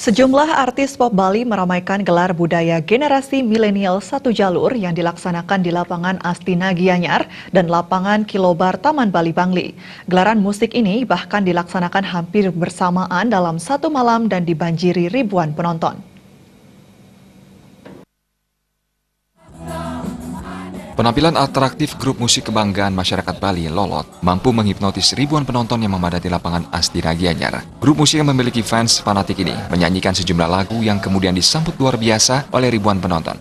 Sejumlah artis pop Bali meramaikan gelar budaya generasi milenial satu jalur yang dilaksanakan di lapangan Astina Gianyar dan lapangan Kilobar Taman Bali Bangli. Gelaran musik ini bahkan dilaksanakan hampir bersamaan dalam satu malam dan dibanjiri ribuan penonton. Penampilan atraktif grup musik kebanggaan masyarakat Bali, Lolot, mampu menghipnotis ribuan penonton yang memadati lapangan Astina Gianyar. Grup musik yang memiliki fans fanatik ini menyanyikan sejumlah lagu yang kemudian disambut luar biasa oleh ribuan penonton.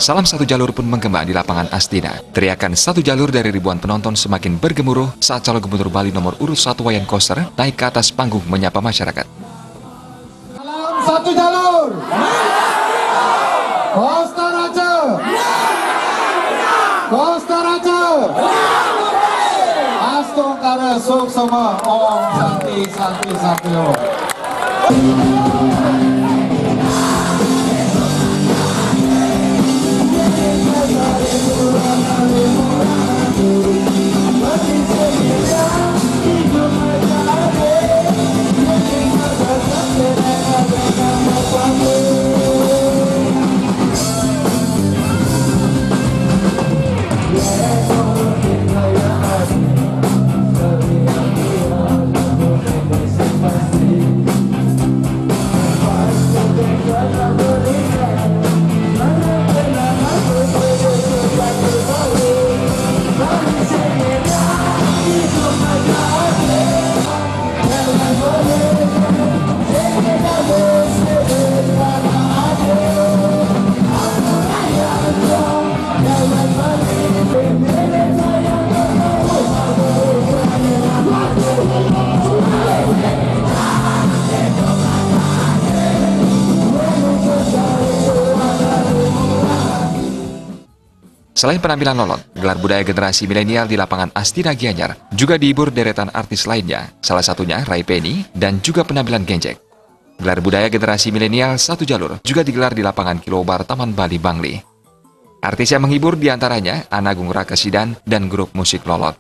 Salam satu jalur pun menggema di lapangan Astina. Teriakan satu jalur dari ribuan penonton semakin bergemuruh saat calon gubernur Bali nomor urut 1 Wayan Koster naik ke atas panggung menyapa masyarakat. Salam satu jalur. Koster aja. Koster aja. Astung kare suk sama om santi satyo. Selain penampilan Lolot, gelar budaya generasi milenial di lapangan Astina Gianyar juga dihibur deretan artis lainnya, salah satunya Ray Penny dan juga penampilan Genjek. Gelar budaya generasi milenial satu jalur juga digelar di lapangan Kilobar Taman Bali Bangli. Artis yang menghibur diantaranya Anagung Rakasidan dan grup musik Lolot.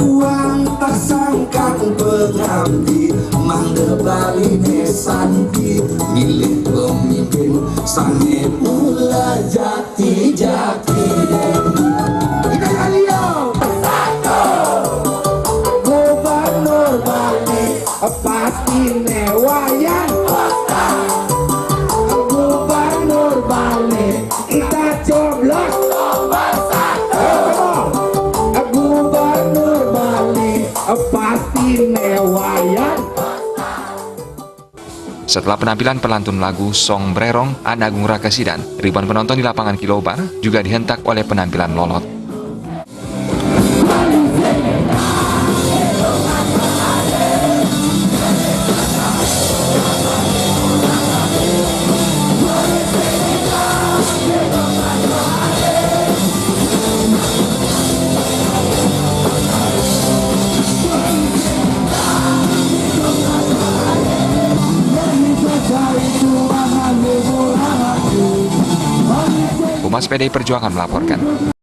Uang tersangkan berarti mangga Bali nesanti milik pemimpin sange mula jati-jati. Kita kalian satu Gubernur Bali pasti newayan Gubernur Bali kita coblos pasti newayan. Setelah penampilan pelantun lagu Song Brerong Anagung Rakasidan, ribuan penonton di lapangan Kilobar juga dihentak oleh penampilan Lolot. Humas PDI Perjuangan melaporkan.